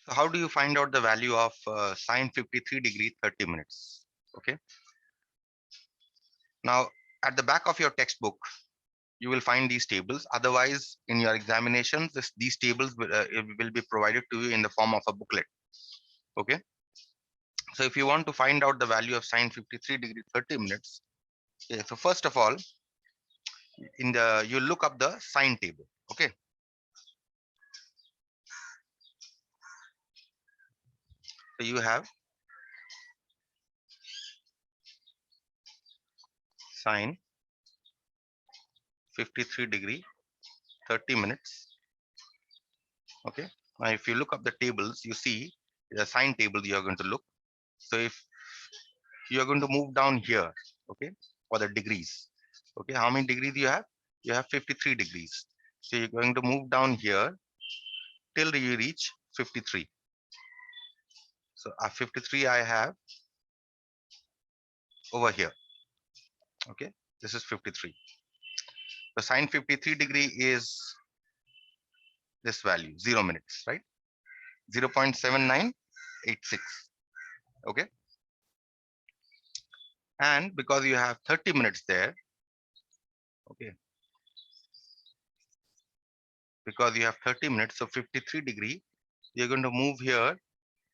So how do you find out the value of sine 53 degree 30 minutes? Okay. Now, at the back of your textbook, you will find these tables. Otherwise, in your examinations, these tables will be provided to you in the form of a booklet. Okay. So if you want to find out the value of sine 53 degree 30 minutes, okay, so first of all, you look up the sine table. Okay. So you have sine 53 degree 30 minutes. Okay. Now, if you look up the tables, you see the sine table you are going to look. So if you are going to move down here, okay, for the degrees. Okay, how many degrees you have? You have 53 degrees. So you're going to move down here till you reach 53. So 53 I have over here. Okay, this is 53. The sine 53 degree is this value, 0 minutes, right? 0.7986. Okay, and because you have 30 minutes there, okay, because you have 30 minutes, so 53 degree, you're going to move here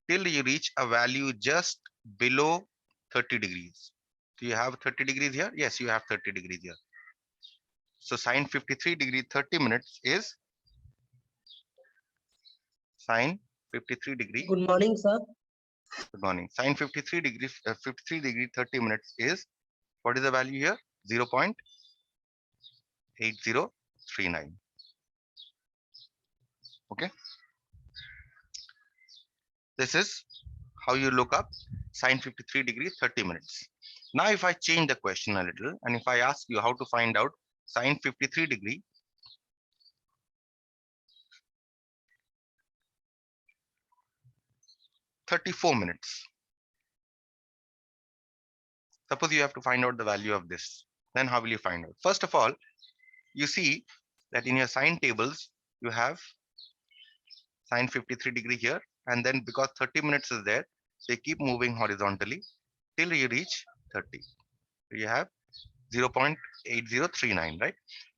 till you reach a value just below 30 degrees. Do you have 30 degrees here? Yes, you have 30 degrees here. So sine 53 degree 30 minutes is sine 53 degree. Good morning, sir. Good morning. Sine 53 degree 53 degree 30 minutes is, what is the value here? 0.8039. Okay. This is how you look up sine 53 degree 30 minutes. Now, if I change the question a little, and if I ask you how to find out sine 53 degree 34 minutes. Suppose you have to find out the value of this. Then how will you find out? First of all, you see that in your sine tables, you have sine 53 degree here. And then because 30 minutes is there, they keep moving horizontally till you reach 30. So you have 0.8039, right?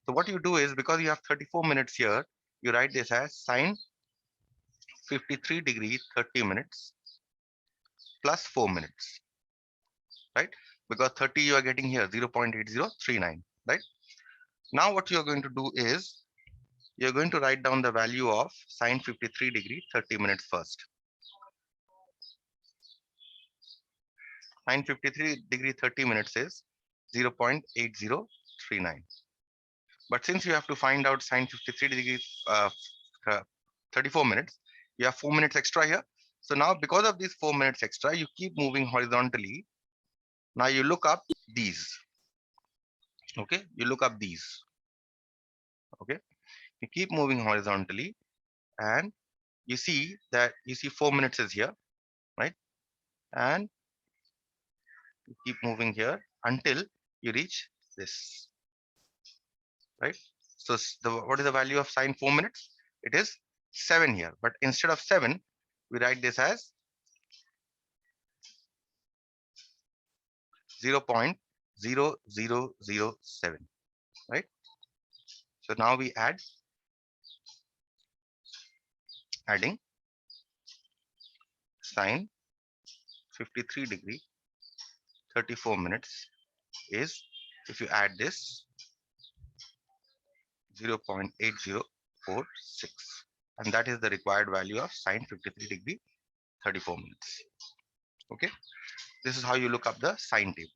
So what you do is, because you have 34 minutes here, you write this as sine 53 degree 30 minutes plus 4 minutes, right? Because 30 you are getting here 0.8039, right? Now what you are going to do is, you're going to write down the value of sine 53 degree 30 minutes first. Sine 53 degree 30 minutes is 0.8039. But since you have to find out sine 53 degrees 34 minutes, you have 4 minutes extra here. So now because of these 4 minutes extra, you keep moving horizontally. Now you look up these. Okay, you look up these. Okay, you keep moving horizontally, and you see that 4 minutes is here, right? And you keep moving here until you reach this, right? So what is the value of sine 4 minutes? It is 7 here, but instead of 7, we write this as 0.0007, right? So now we adding sine 53 degree 34 minutes is, if you add this, 0.8046, and that is the required value of sine 53 degree 34 minutes. Okay, this is how you look up the sine table.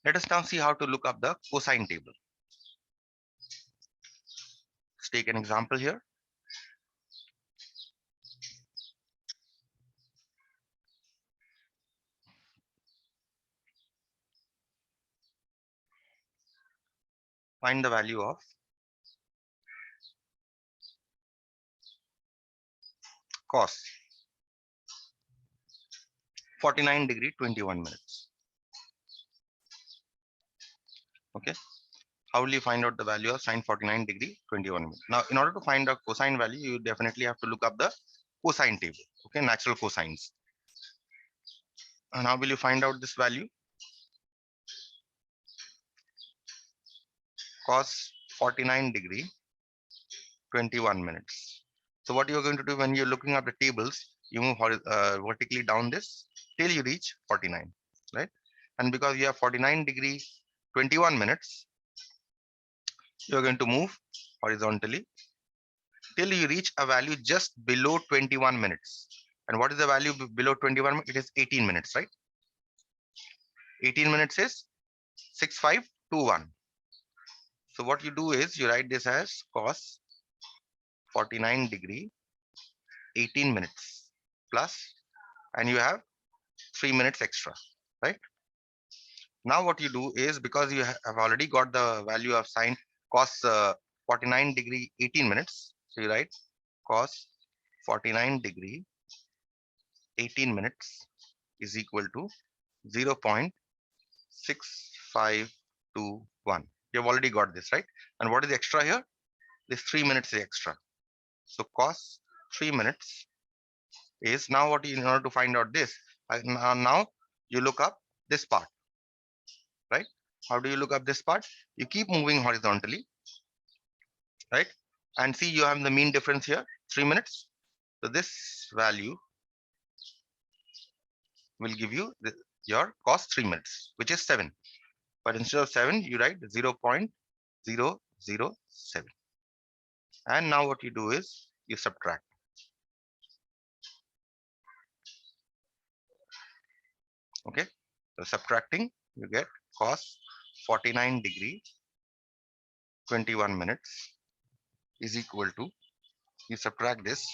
Let us now see how to look up the cosine table. Let's take an example here. Find the value of cos 49 degree 21 minutes. Okay, How will you find out the value of sine 49 degree 21 minutes? Now, in order to find a cosine value, you definitely have to look up the cosine table, okay, natural cosines. And how will you find out this value? Cos 49 degree 21 minutes. So what you're going to do when you're looking at the tables, you move vertically down this till you reach 49, right? And because you have 49 degree 21 minutes, you're going to move horizontally till you reach a value just below 21 minutes. And what is the value below 21? It is 18 minutes, right? 18 minutes is 6521. So what you do is you write this as cos 49 degree 18 minutes plus, and you have 3 minutes extra, right? Now what you do is, because you have already got the value of sine cos 49 degree 18 minutes, so you write cos 49 degree 18 minutes is equal to 0.6521. You have already got this, right? And what is extra here? This 3 minutes is extra. So cos 3 minutes is now what you, in order to find out this, now you look up this part, right? How do you look up this part? You keep moving horizontally, right? And see, you have the mean difference here, 3 minutes. So this value will give you your cos 3 minutes, which is 7. But instead of 7, you write 0.007. And now what you do is you subtract. Okay, so subtracting, you get cos 49 degree 21 minutes is equal to, you subtract this,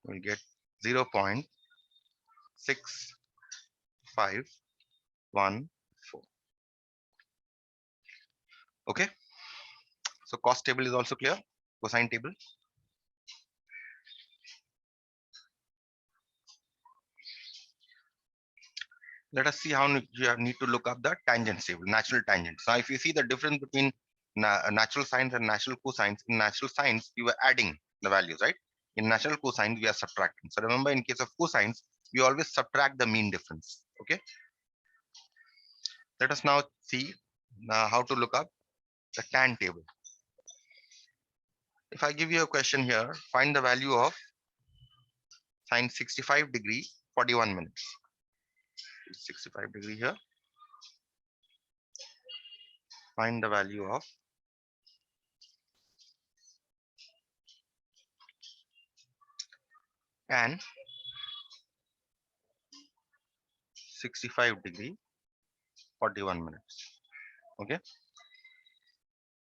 you will get 0.6514. Okay, so cos table is also clear, cosine table. Let us see how you need to look up the tangent table, natural tangents. Now, if you see the difference between natural sines and natural cosines, in natural sines, we were adding the values, right? In natural cosines, we are subtracting. So remember, in case of cosines, we always subtract the mean difference. Okay. Let us now see how to look up the tan table. If I give you a question here, find the value of sine 65 degree 41 minutes. 65 degree here. Find the value of tan 65 degree 41 minutes. Okay.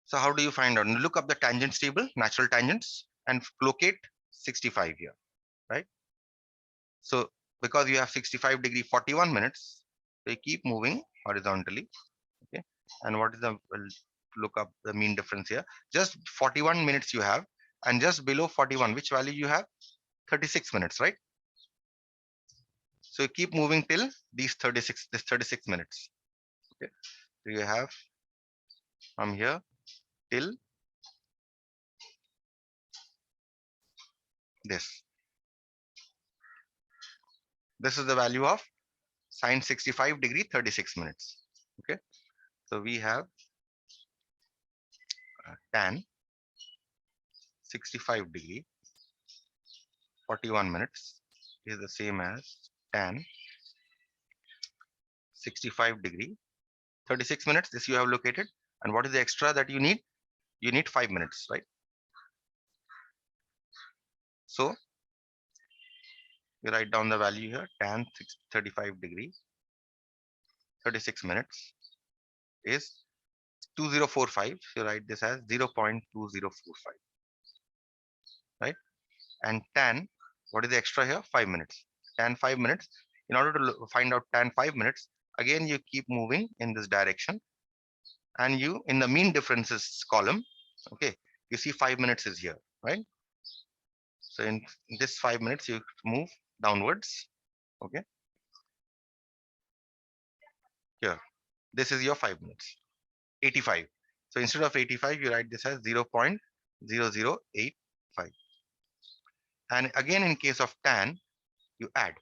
So how do you find out? Look up the tangents table, natural tangents, and locate 65 here, right? So because you have 65 degree 41 minutes, they keep moving horizontally. Okay. And what is the, well, look up the mean difference here. Just 41 minutes you have, and just below 41, which value you have? 36 minutes, right? So you keep moving till these 36 minutes. Okay. So you have from here till this. This is the value of sine 65 degree 36 minutes. Okay. So we have tan 65 degree 41 minutes is the same as tan 65 degree 36 minutes. This you have located. And what is the extra that you need? You need 5 minutes, right? So you write down the value here, tan 35 degree 36 minutes is 2045. You write this as 0.2045, right? And tan, what is the extra here? 5 minutes. Tan 5 minutes. In order to find out tan 5 minutes, again you keep moving in this direction, and you, in the mean differences column, okay, you see 5 minutes is here, right? So in this 5 minutes, you move downwards. Okay. Here, this is your 5 minutes. 85. So instead of 85, you write this as 0.0085. And again, in case of tan, you add.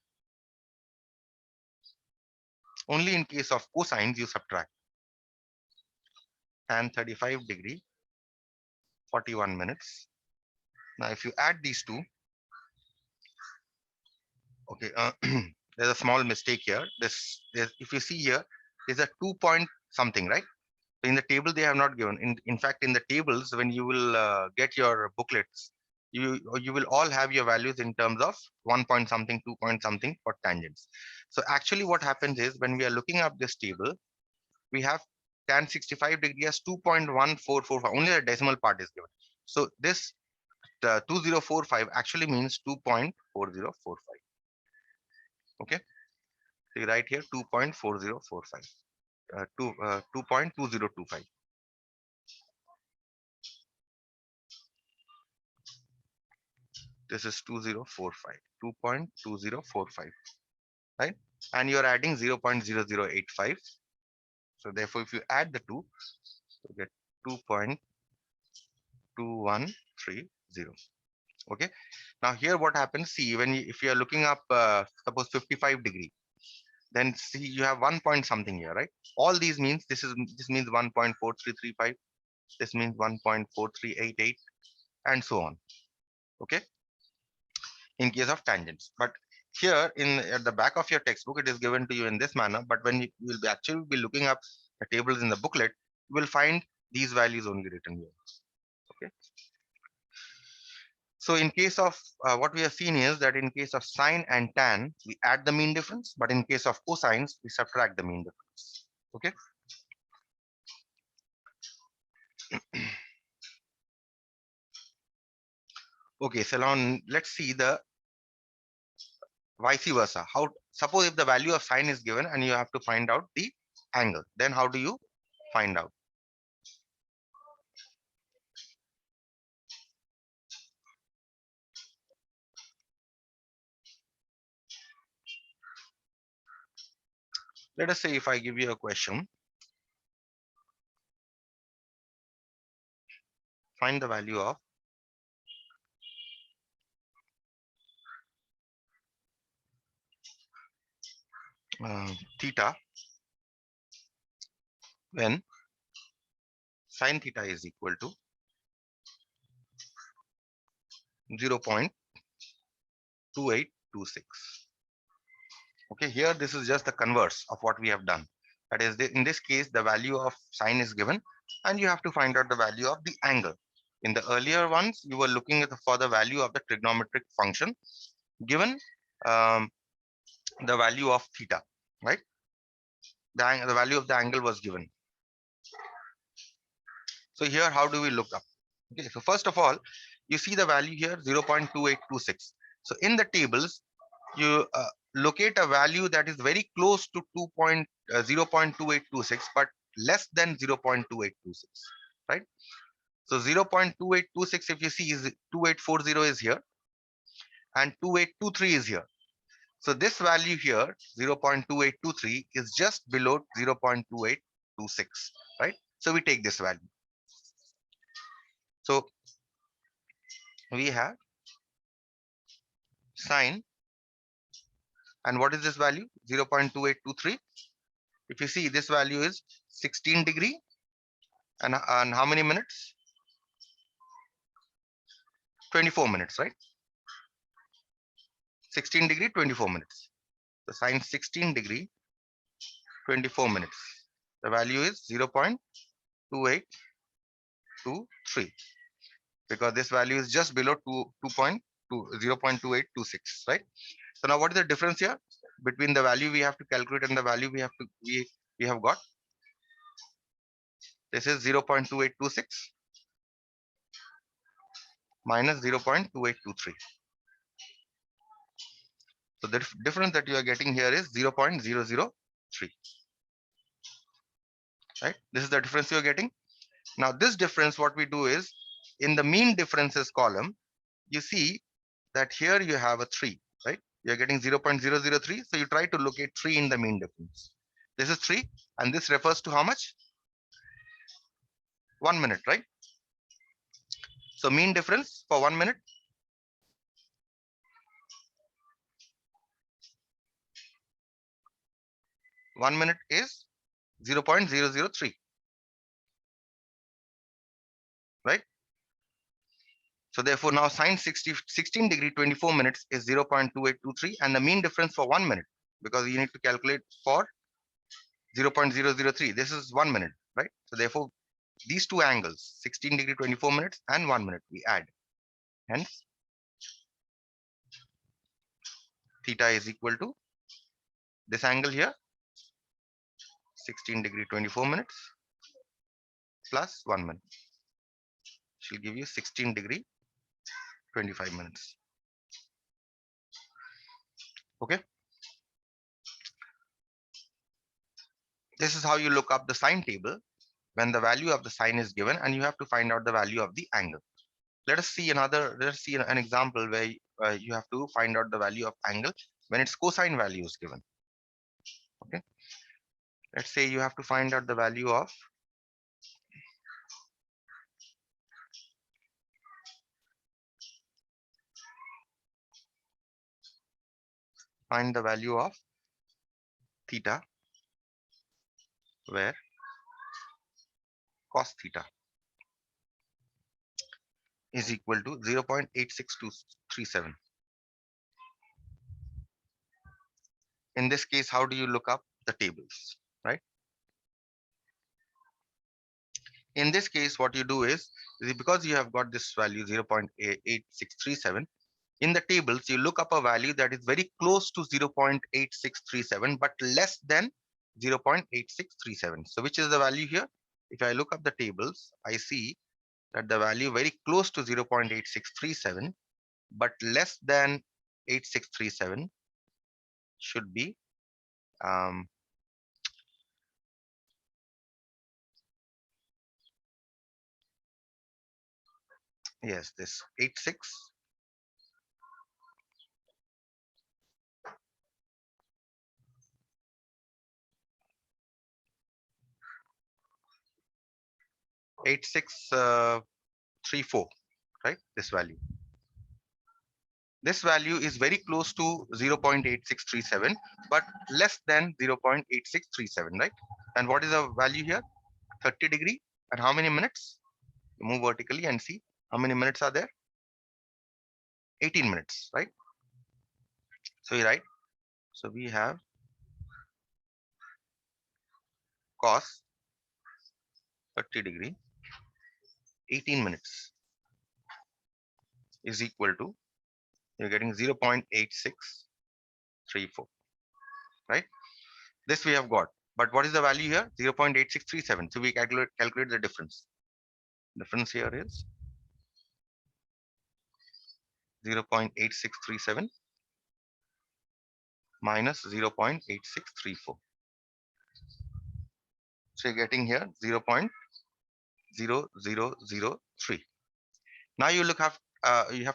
Only in case of cosines, you subtract. Tan 35 degree, 41 minutes. Now, if you add these two, okay, there's a small mistake here. If you see here, there's a 2 point something, right? So in the table, they have not given. In fact, in the tables, when you will get your booklets, you will all have your values in terms of 1 point something, 2 point something for tangents. So actually, what happens is when we are looking up this table, we have tan 65 degree as 2.1445. Only the decimal part is given. So this 2045 actually means 2.4045. Okay, so you write here 2.4045, 2.2025. This is 2045, 2.2045, right? And you're adding 0.0085. So therefore, if you add the two, you get 2.2130. Okay. Now here what happens, see, if you are looking up, suppose 55 degree, then see you have 1 point something here, right? All these means this means 1.4335. This means 1.4388 and so on. Okay. In case of tangents, but here at the back of your textbook, it is given to you in this manner. But when you will be actually be looking up the tables in the booklet, you will find these values only written here. Okay. So in case of what we have seen is that in case of sine and tan, we add the mean difference, but in case of cosines, we subtract the mean difference. Okay. Okay, so now let's see the vice versa. How, suppose if the value of sine is given and you have to find out the angle, then how do you find out? Let us say if I give you a question, find the value of theta when sine theta is equal to 0.2826. Okay, here this is just the converse of what we have done. That is, in this case, the value of sine is given, and you have to find out the value of the angle. In the earlier ones, you were looking at for the value of the trigonometric function given the value of theta, right? The value of the angle was given. So here, how do we look up? Okay, so first of all, you see the value here 0.2826. So in the tables, you locate a value that is very close to 0.2826, but less than 0.2826, right? So 0.2826, if you see, is 2840 is here, and 2823 is here. So this value here, 0.2823, is just below 0.2826, right? So we take this value. So we have sine, and what is this value? 0.2823. If you see, this value is 16 degree, and how many minutes? 24 minutes, right? 16 degree, 24 minutes. The sine 16 degree, 24 minutes. The value is 0.2823, because this value is just below 0.2826, right? So now what is the difference here between the value we have to calculate and the value we have got? This is 0.2826 minus 0.2823. So the difference that you are getting here is 0.003, right? This is the difference you are getting. Now this difference, what we do is, in the mean differences column, you see that here you have a 3, right? You're getting 0.003. So you try to locate 3 in the mean difference. This is 3, and this refers to how much? 1 minute, right? So mean difference for 1 minute, is 0.003, right? So therefore now sine 16 degree 24 minutes is 0.2823, and the mean difference for 1 minute, because you need to calculate for 0.003. This is 1 minute, right? So therefore these two angles, 16 degree 24 minutes and 1 minute, we add. Hence theta is equal to this angle here, 16 degree 24 minutes plus 1 minute. She'll give you 16 degree 25 minutes. Okay. This is how you look up the sine table when the value of the sine is given and you have to find out the value of the angle. Let's see an example where you have to find out the value of angle when its cosine value is given. Okay. Let's say you have to find out the value of theta, where cos theta is equal to 0.86237. In this case, how do you look up the tables, right? In this case, what you do is because you have got this value 0.8637, in the tables, you look up a value that is very close to 0.8637, but less than 0.8637. So which is the value here? If I look up the tables, I see that the value very close to 0.8637, but less than 8637 should be yes, this 8634, right? This value is very close to 0.8637, but less than 0.8637, right? And what is the value here? 30 degree. And how many minutes? You move vertically and see how many minutes are there. 18 minutes, right? So you write. So we have cos 30 degree 18 minutes is equal to, you're getting 0.8634, right? This we have got. But what is the value here? 0.8637. So we calculate the difference. Difference here is 0.8637 minus 0.8634. So you're getting here 0.0003. Now you have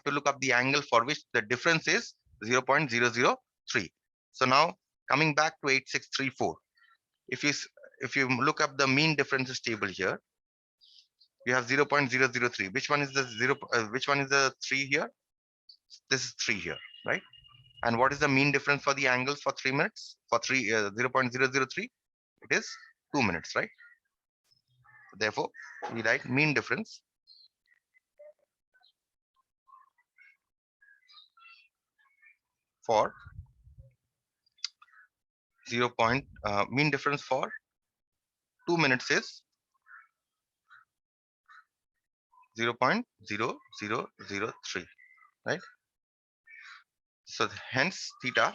to look up the angle for which the difference is 0.003. So now coming back to 8634, if you look up the mean differences table here, you have 0.003. Which one is the which one is the 3 here? This is 3 here, right? And what is the mean difference for the angles for 3 minutes? For 0.003, it is 2 minutes, right? Therefore, we write mean difference for mean difference for 2 minutes is 0.0003, right? So hence theta,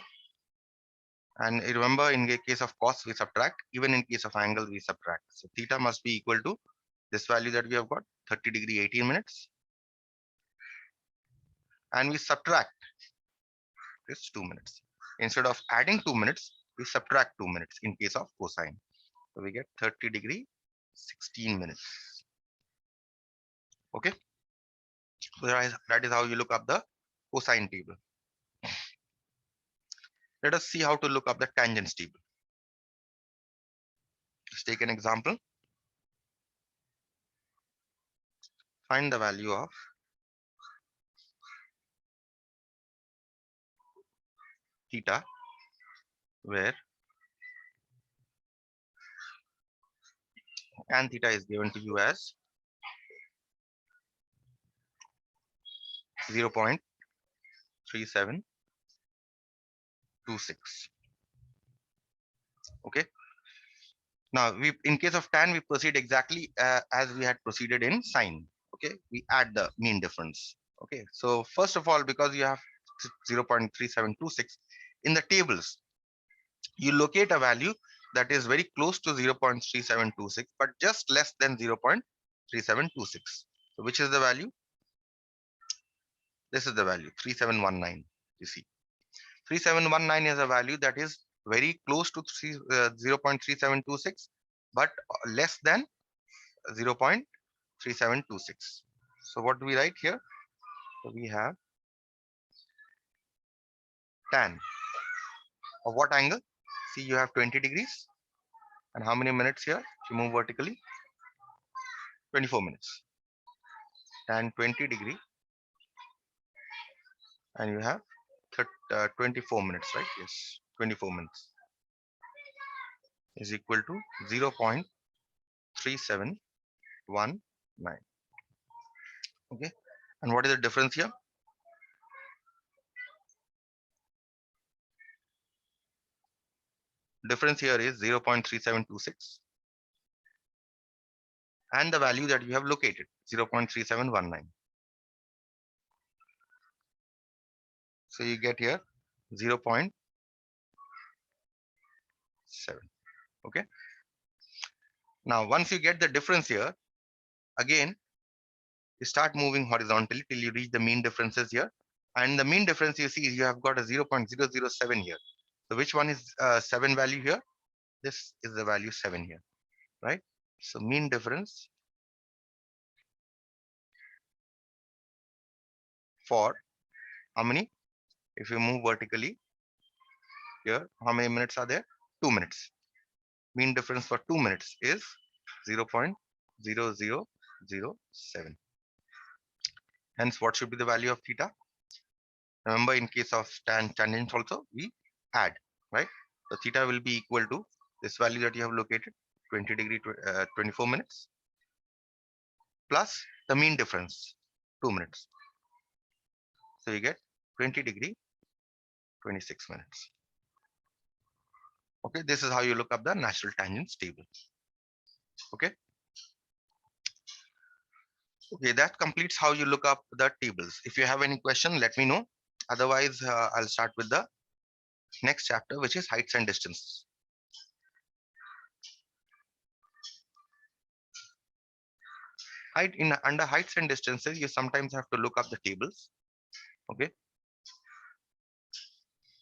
and remember in the case of cos we subtract, even in case of angle we subtract. So theta must be equal to this value that we have got, 30 degree 18 minutes, and we subtract this 2 minutes. Instead of adding 2 minutes, we subtract 2 minutes in case of cosine. So we get 30 degree 16 minutes. Okay. So that is how you look up the cosine table. Let us see how to look up the tangents table. Let's take an example. Find the value of theta, where tan theta is given to you as 0.3726. Okay. Now, in case of tan, we proceed exactly as we had proceeded in sine. Okay, we add the mean difference. Okay, so first of all, because you have 0.3726 in the tables, you locate a value that is very close to 0.3726, but just less than 0.3726. So which is the value? This is the value 3719. You see, 3719 is a value that is very close to 0.3726, but less than 0.3726. So what do we write here? So we have tan of what angle? See, you have 20 degrees. And how many minutes here? If you move vertically, 24 minutes. Tan 20 degree. And you have 24 minutes, right? Yes, 24 minutes is equal to 0.3719. Okay. And what is the difference here? Difference here is 0.3726 and the value that you have located, 0.3719. So you get here 0.7. Okay. Now, once you get the difference here, again, you start moving horizontally till you reach the mean differences here. And the mean difference you see, you have got a 0.007 here. So which one is 7 value here? This is the value 7 here, right? So mean difference for how many? If you move vertically here, how many minutes are there? 2 minutes. Mean difference for 2 minutes is 0.0007. Hence, what should be the value of theta? Remember, in case of tangents also, we add, right? So theta will be equal to this value that you have located, 20 degree, 24 minutes, plus the mean difference, 2 minutes. So you get 20 degree, 26 minutes. Okay, this is how you look up the natural tangents table. Okay. Okay, that completes how you look up the tables. If you have any question, let me know. Otherwise, I'll start with the next chapter, which is heights and distances. Under heights and distances, you sometimes have to look up the tables. Okay.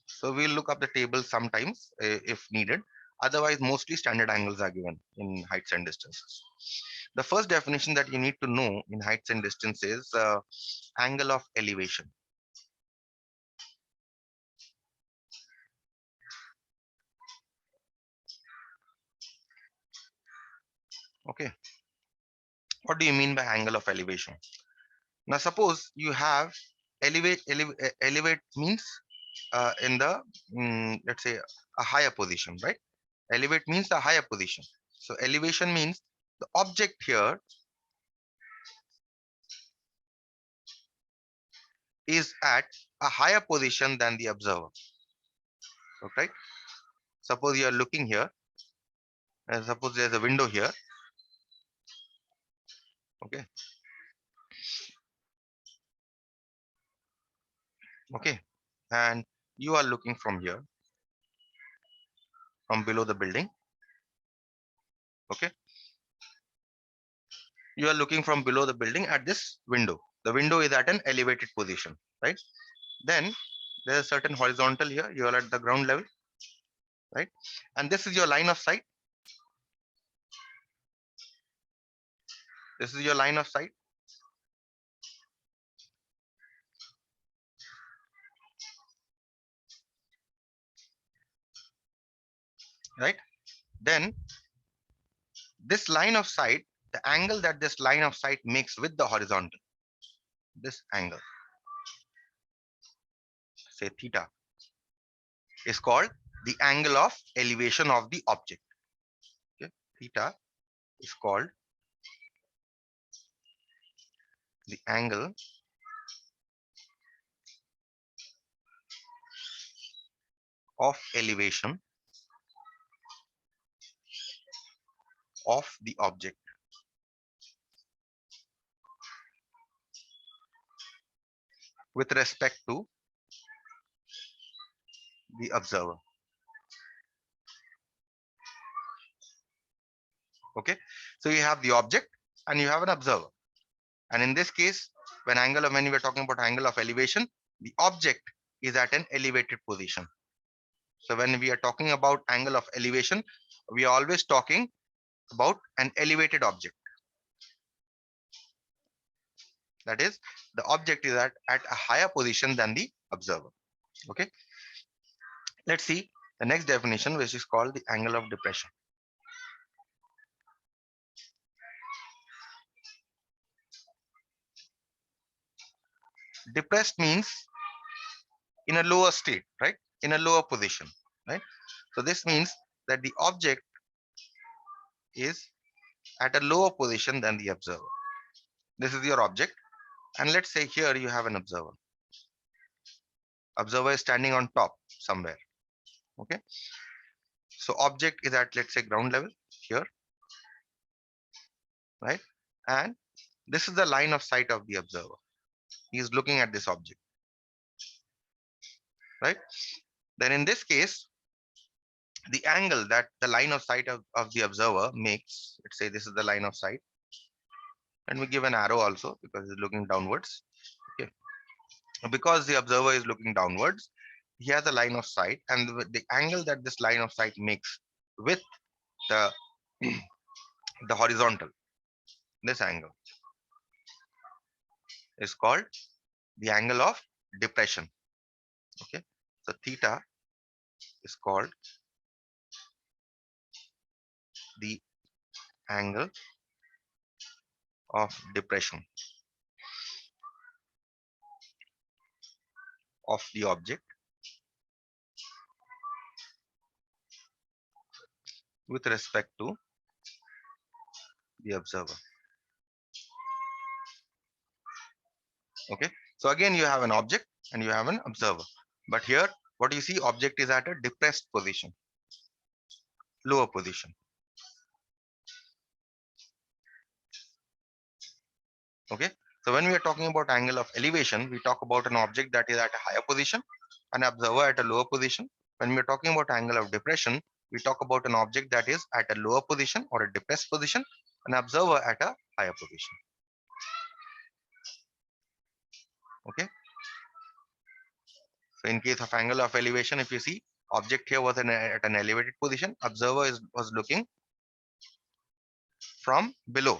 So we'll look up the table sometimes if needed. Otherwise, mostly standard angles are given in heights and distances. The first definition that you need to know in heights and distances is angle of elevation. Okay. What do you mean by angle of elevation? Now, suppose you have elevate means in the, let's say, a higher position, right? Elevate means a higher position. So elevation means the object here is at a higher position than the observer. Okay. Suppose you are looking here, and suppose there's a window here. Okay. Okay. And you are looking from here, from below the building. Okay. You are looking from below the building at this window. The window is at an elevated position, right? Then there's a certain horizontal here. You are at the ground level, right? And this is your line of sight. This is your line of sight. Right? Then this line of sight the angle that this line of sight makes with the horizontal, this angle, say theta, is called the angle of elevation of the object. Okay? Theta is called the angle of elevation of the object with respect to the observer. Okay, so you have the object and you have an observer, and in this case, when we are talking about angle of elevation, the object is at an elevated position. So when we are talking about angle of elevation, we are always talking about an elevated object. That is, the object is at a higher position than the observer. Okay, let's see the next definition, which is called the angle of depression. Depressed means in a lower state, right? In a lower position, right? So this means that the object is at a lower position than the observer. This is your object, and let's say here you have an observer. Observer is standing on top somewhere. Okay, so object is at, let's say, ground level here, right? And this is the line of sight of the observer. He is looking at this object, right? Then in this case, the angle that the line of sight of the observer makes, let's say this is the line of sight, and we give an arrow also because it's looking downwards. Okay, because the observer is looking downwards, he has a line of sight, and the angle that this line of sight makes with the the horizontal, this angle, is called the angle of depression. Okay, so theta is called the angle of depression of the object with respect to the observer. Okay, so again you have an object and you have an observer, but here what you see, object is at a depressed position, lower position. Okay, so when we are talking about angle of elevation, we talk about an object that is at a higher position, an observer at a lower position. When we are talking about angle of depression, we talk about an object that is at a lower position or a depressed position, an observer at a higher position. Okay, so in case of angle of elevation, if you see, object here was at an elevated position, observer was looking from below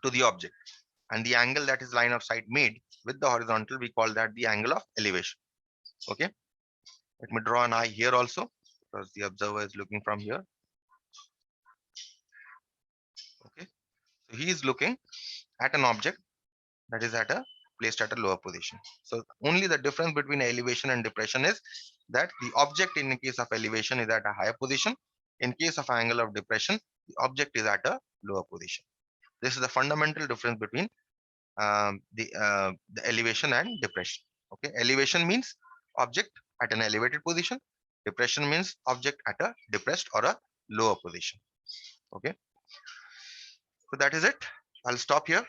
to the object, and the angle that his line of sight made with the horizontal, we call that the angle of elevation. Okay, let me draw an eye here also because the observer is looking from here. Okay, so he is looking at an object that is placed at a lower position. So only the difference between elevation and depression is that the object in case of elevation is at a higher position. In case of angle of depression, the object is at a lower position. This is the fundamental difference between the elevation and depression. Okay, elevation means object at an elevated position. Depression means object at a depressed or a lower position. Okay, so that is it. I'll stop here.